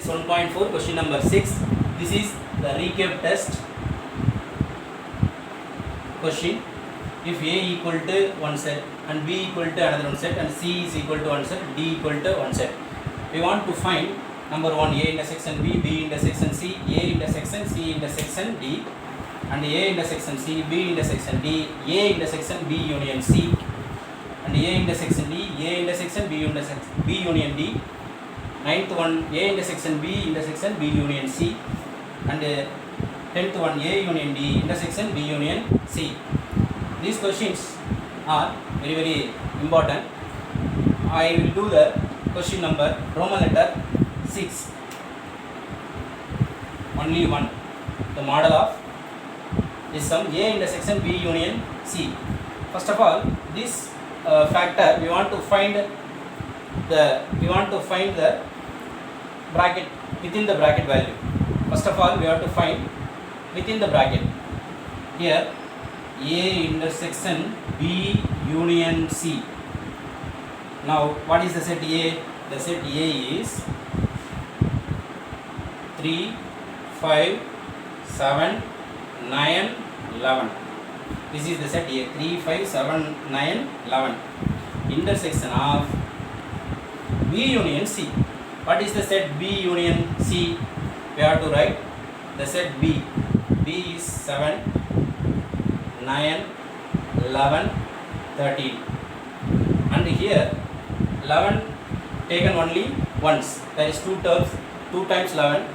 1.4 question number 6. This is the recap test question. If A equal to one set and B equal to another one set and C is equal to one set, D equal to one set, we want to find number 1 A intersection B, B intersection C, A intersection C intersection D, and A intersection C, B intersection D, A intersection B union C, and A intersection D, A intersection B union D. Ninth one A intersection B intersection B union C, and 10th one A union D intersection B union C. These questions are very important. I will do the question number Roman letter 6. Only one. The model of this sum A intersection B union C. First of all, this factor we want to find the bracket, within the bracket value. First of all, we have to find within the bracket. Here A intersection B union C. Now what is the set A? The set A is 3, 5, 7, 9, 11. This is the set A. 3, 5, 7, 9, 11. Intersection of B union C. What is the set B union C? We have to write the set B. B is 7, 9, 11, 13. And here 11 taken only once. There is 2 terms, 2 times 11,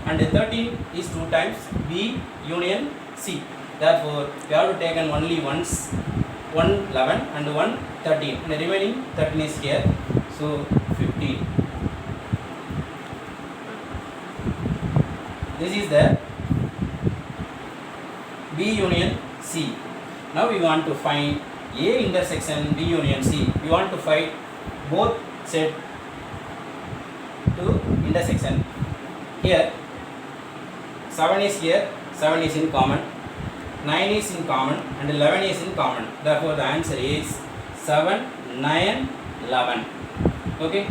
and 13 is 2 times B union C. Therefore, we have to taken only once 1 11 and 1 13, and the remaining 13 is here. So 15. This is the B union C. Now we want to find A intersection B union C. We want to find both set to intersection. Here 7 is here, 7 is in common, 9 is in common, and 11 is in common. Therefore the answer is 7, 9, 11. Okay.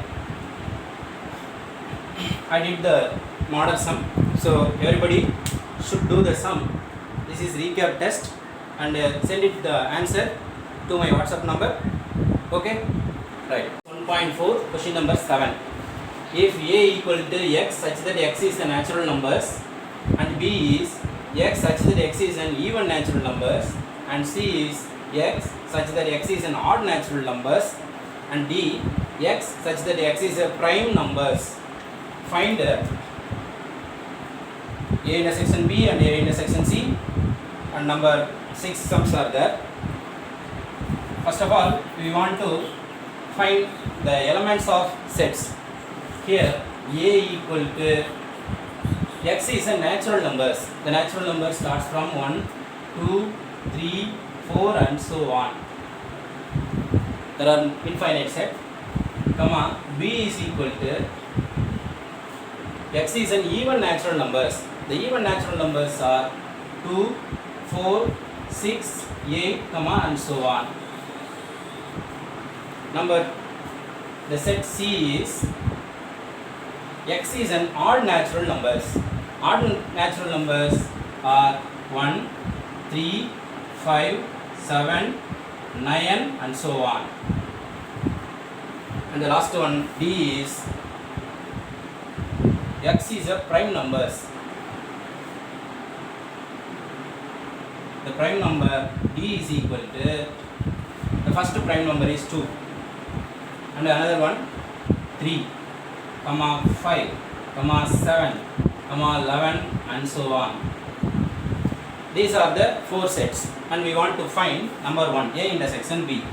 I did the model sum. So everybody should do the sum. This is recap test, and send it the answer to my WhatsApp number. Okay. Right. 1.4 question number 7. If A equal to X such that X is the natural numbers, and B is X such that X is an even natural numbers, and C is X such that X is an odd natural numbers, and D X such that X is a prime numbers, find A intersection B and A intersection C, and number 6 sums are there. First of all, we want to find the elements of sets. Here A equal to X is a natural numbers. The natural number starts from 1, 2, 3, 4 and so on. There are infinite set. Comma B is equal to X is an even natural numbers. The even natural numbers are 2, 4, 6, 8, and so on. The set C is X is an odd natural numbers. Odd natural numbers are 1, 3, 5, 7, 9 and so on. And the last one D is X is a prime numbers. The prime number D is equal to, the first prime number is 2, and another one 3, 5, 7, 11 and so on. These are the 4 sets, and we want to find number 1 A intersection B.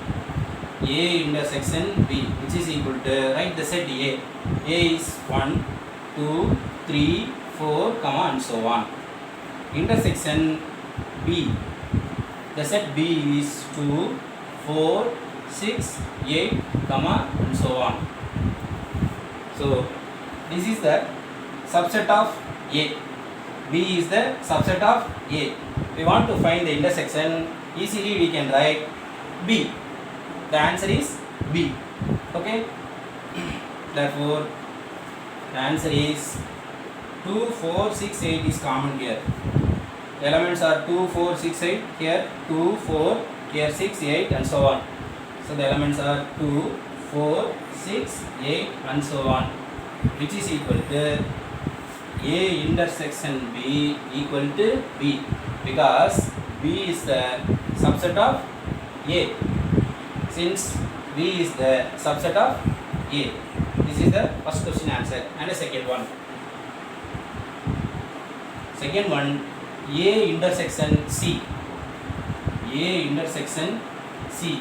A intersection B, which is equal to, write the set A. A is 1, 2, 3, 4, and so on. Intersection B. The set B is 2, 4, 6, 8, and so on. So this is the subset of A. B is the subset of A. We want to find the intersection. Easily we can write B. The answer is B. Okay. Therefore the answer is 2, 4, 6, 8 is common here. The elements are 2, 4, 6, 8. Here 2, 4, here 6, 8 and so on. So the elements are 2, 4, 6, 8 and so on, which is equal to A intersection B equal to B, because B is the subset of A. Since B is the subset of A. This is the first question answer. And the second one. Second one, A intersection C. A intersection C,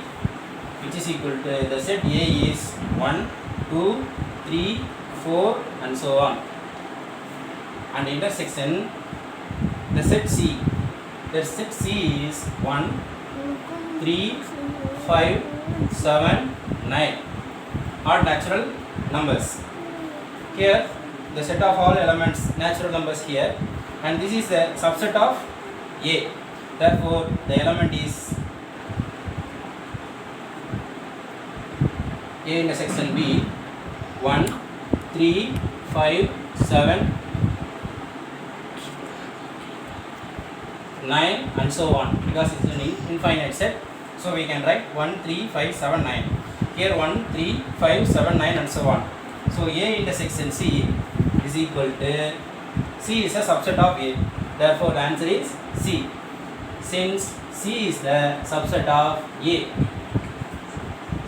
which is equal to the set A is 1, 2, 3, 4 and so on. And intersection the set C. The set C is 1, 3, 5, 7, 9. Are natural numbers. Here the set of all elements natural numbers here, and this is the subset of A. Therefore the element is A intersection B 1, 3, 5, 7, 9 and so on, because it is an infinite set. So we can write 1, 3, 5, 7, 9. Here 1, 3, 5, 7, 9 and so on. So A intersection C is equal to, C is a subset of A. Therefore the answer is C. Since C is the subset of A.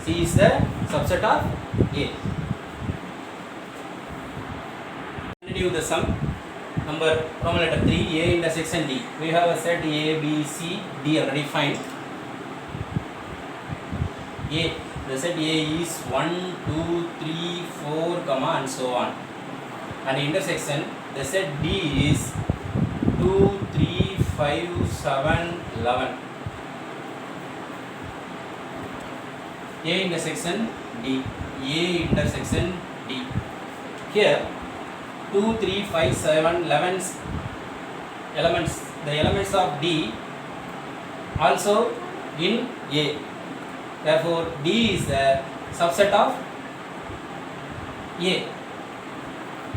C is the subset of A. Continue the sum. Number Roman letter 3, A intersection D. We have a set A, B, C, D already find. A, the set A is 1, 2, 3, 4, comma and so on. And intersection, the set D is 2, 3, 5, 7, 11. A intersection D. A intersection D. Here 2, 3, 5, 7, 11 elements. The elements of D also in A. Therefore D is the subset of A.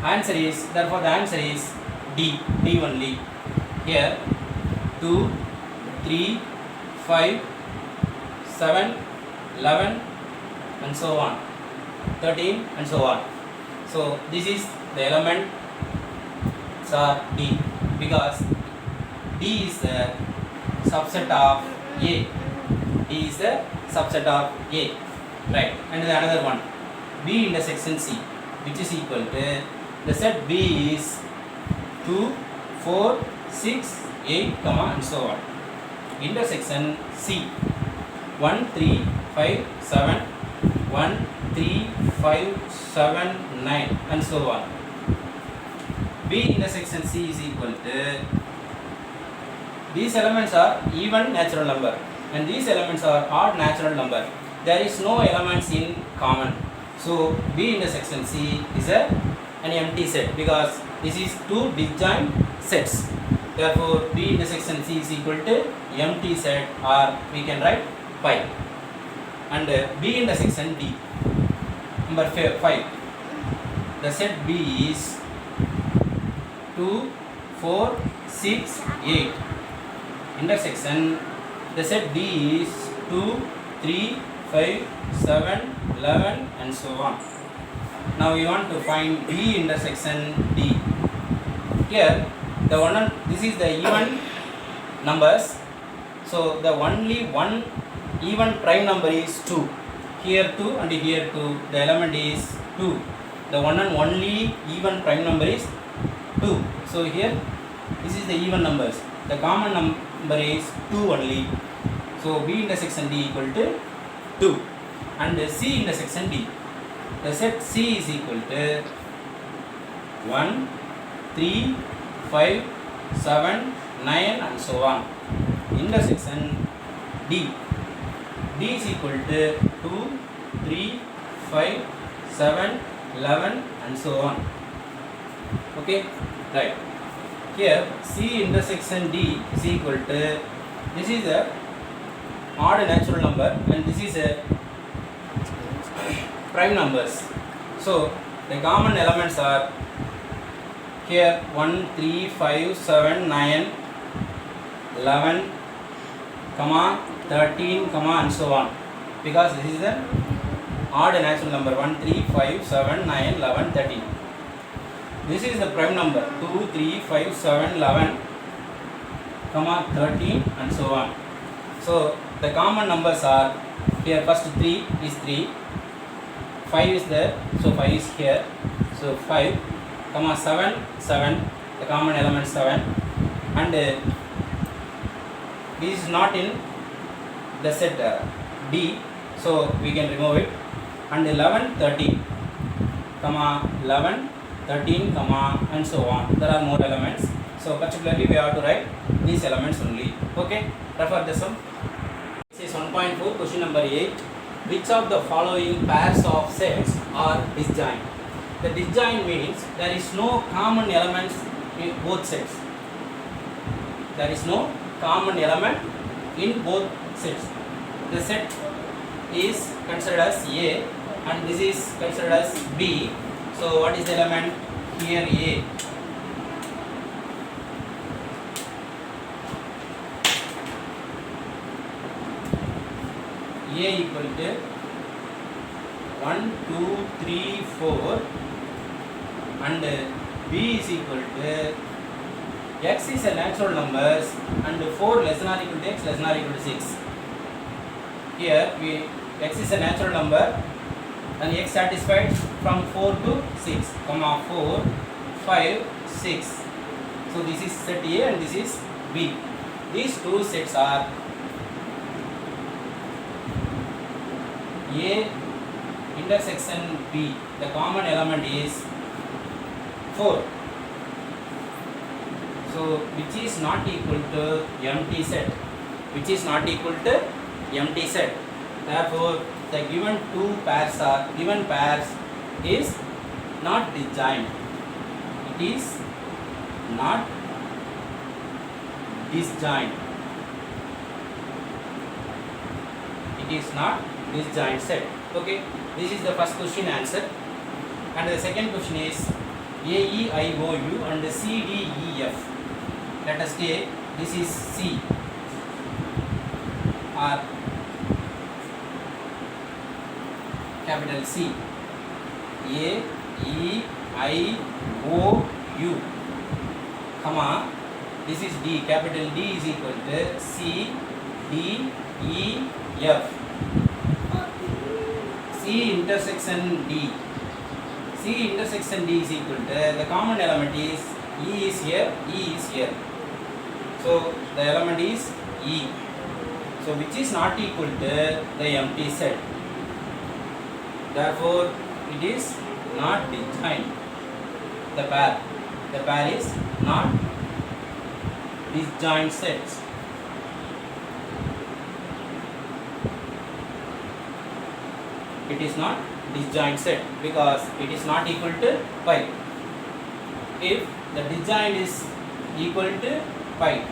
Answer is, therefore the answer is D. D only. Here 2, 3, 5, 7, 11 and so on, 13 and so on. So this is the element are D, because D is the subset of A. D is the subset of A. Right. And another one, B intersection C, which is equal to, the set B is 2, 4, 6, 8, comma and so on. Intersection C 1, 3, 5, 7, 1, 3, 5, 7, 9 and so on. B intersection C is equal to, these elements are even natural number and these elements are odd natural number. There is no elements in common. So B intersection C is an empty set, because this is two disjoint sets. Therefore B intersection C is equal to empty set, or we can write pi. And B intersection D. Number 5. The set B is 2, 4, 6, 8. Intersection, the set D is 2, 3, 5, 7, 11 and so on. Now we want to find B intersection D. Here the one, this is the even numbers. So the only one even prime number is 2. Here 2 and here 2. The element is 2. The one and only even prime number is 2. So here this is the even numbers. The common number is 2 only. So B intersection D equal to 2. And C intersection D. The set C is equal to 1, 3, 5, 7, 9 and so on. Intersection D. D is equal to 2, 3, 5, 7, 11 and so on. Okay, right. Here C intersection D is equal to, this is a odd natural number and this is a prime numbers. So the common elements are, here 1 3 5 7 9 11 comma 13 comma and so on, because this is an odd natural number 1 3 5 7 9 11 13. This is the prime number 2 3 5 7 11 comma 13 and so on. So the common numbers are here, first 3 is 3, 5 is there, so 5 is here, so 5 comma 7 7, the common element 7, and this is not in the set D, so we can remove it, and 11 13 comma 11 13 comma and so on. There are more elements, so particularly we have to write these elements only. Okay, refer the sum. This is 1.4, question number 8. Which of the following pairs of sets are disjoint? The disjoint means there is no common elements in both sets. There is no common element in both sets. The set is considered as A and this is considered as B. So what is the element here? A. A equal to 1 2 3 4 and B is equal to x is a natural numbers and 4 less than or equal to x less than or equal to 6. Here x is a natural number and x satisfied from 4 to 6 comma 4 5 6. So this is set A and this is B. These two sets are A intersection B. The common element is 4. So which is not equal to empty set. Which is not equal to empty set. Therefore the given pairs is not disjoint. It is not disjoint. It is not disjoint set. Okay, this is the first question answer, and the second question is A E I O U and C D E F. Let us take this is C or capital C. A E I O U comma this is D, capital D is equal to C D E F. C intersection D. C intersection D is equal to the common element is E is here, E is here. So the element is E. So which is not equal to the empty set. Therefore it is not disjoint. The pair is not disjoint sets. It is not disjoint set because it is not equal to pi. If the disjoint is equal to pi,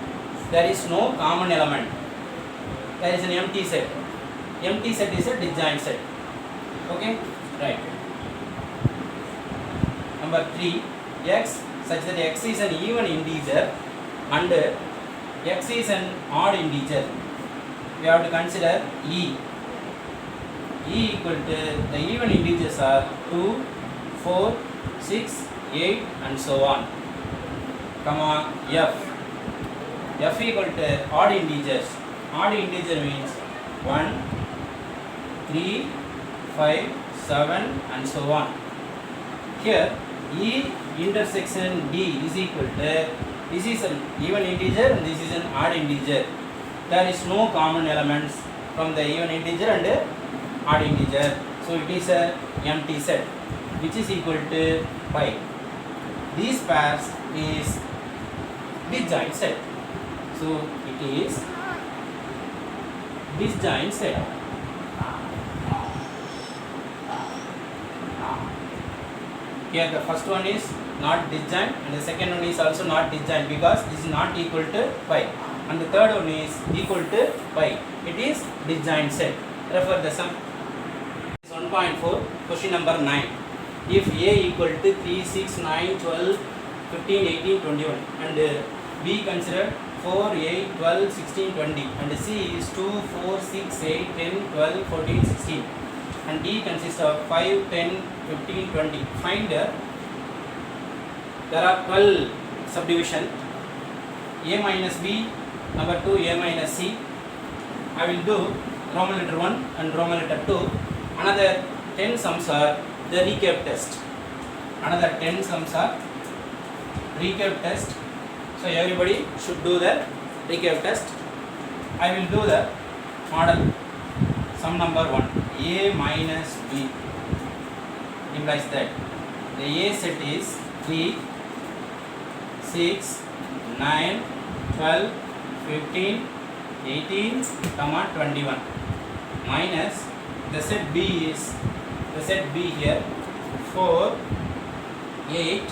there is no common element. There is an empty set. Empty set is a disjoint set. Okay, right. Number 3, x such that x is an even integer and x is an odd integer. We have to consider E. E equal to the even integers are 2, 4, 6, 8 and so on, comma F. F equal to odd integers. Odd integer means 1, 3, 5, 7 and so on. Here E intersection D is equal to, this is an even integer and this is an odd integer. There is no common elements from the even integer and odd integer. So it is a empty set which is equal to pi. These pairs is disjoint set. So it is disjoint set. Here the first one is not disjoint and the second one is also not disjoint because this is not equal to pi, and the third one is equal to pi. It is disjoint set. Refer the sum. 1.4, question number 9. If A equal to 3, 6, 9, 12, 15, 18, 21, and B considered 4, 8, 12, 16, 20, and C is 2, 4, 6, 8, 10, 12, 14, 16, and D consists of 5, 10, 15, 20. Find there are 12 subdivision, A minus B, number 2 A minus C. I will do Roman letter 1 and Roman letter 2. Another 10 sums are the recap test. Another 10 sums are recap test. So everybody should do the recap test. I will do the model sum number 1. A minus B implies that the A set is 3, 6, 9, 12, 15, 18, 21, minus the set B is the set B here 4, 8,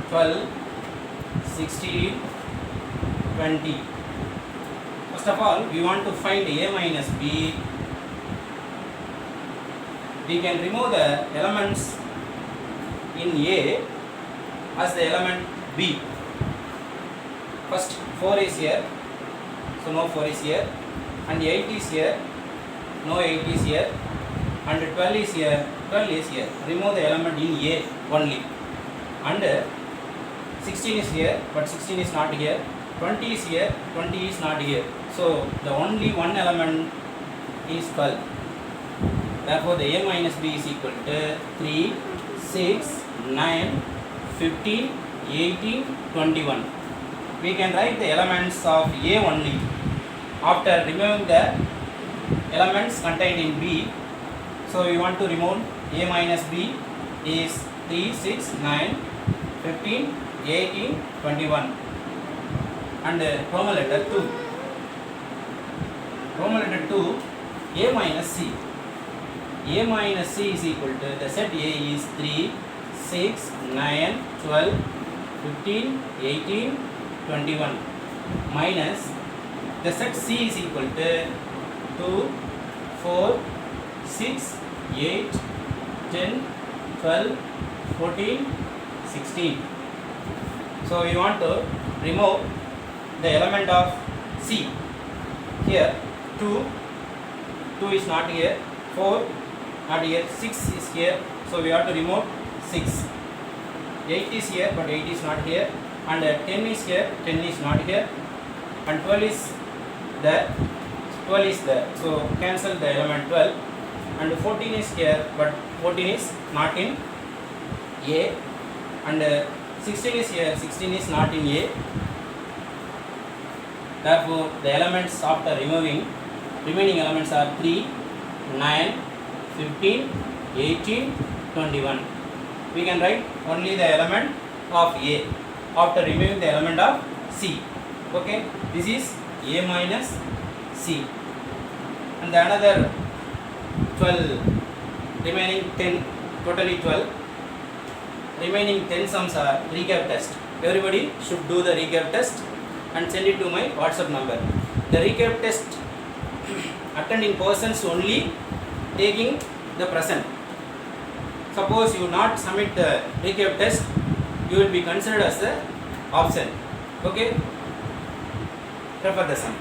12, 16, 20. First of all, we want to find A minus B. We can remove the elements in A as the element B. First 4 is here, so no 4 is here, and 8 is here, no 8 is here, and 12 is here, 12 is here. Remove the element in A only. And 16 is here, but 16 is not here. 20 is here, 20 is not here. So the only one element is 12. Therefore the A minus B is equal to 3, 6, 9, 15, 18, 21. We can write the elements of A only. After removing the elements contained in B, so we want to remove A minus B is 3, 6, 9, 15, 18, 21. And Roman letter 2. Roman letter 2, A minus C. A minus C is equal to the set A is 3, 6, 9, 12, 15, 18, 21, minus the set C is equal to 2, 4, 6, 8, 10, 12, 14, 16. So we want to remove the element of C. Here 2 is not here, 4 not here, 6 is here, so we have to remove 6. 8 is here, but 8 is not here, and 10 is here, 10 is not here, and 12 is there, 12 is there, so cancel the element 12, and 14 is here, but 14 is not in A, and 16 is here, 16 is not in A. Therefore the elements after removing, remaining elements are 3, 9, 15, 18, 21. We can write only the element of A after removing the element of C. Okay, this is A minus C. And the another 12, remaining 10, totally 12. Remaining 10 sums are recap test. Everybody should do the recap test and send it to my WhatsApp number. The recap test attending persons only taking the present. Suppose you not submit the recap test, you will be considered as the absent. Okay? Refer the sum.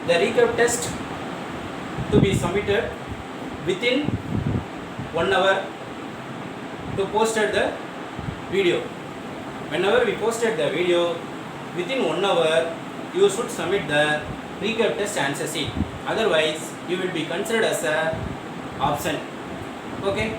The recap test to be submitted within 1 hour to posted the video. Whenever we posted the video, within 1 hour you should submit the recap test answer sheet. Otherwise, you will be considered as a absent. Okay?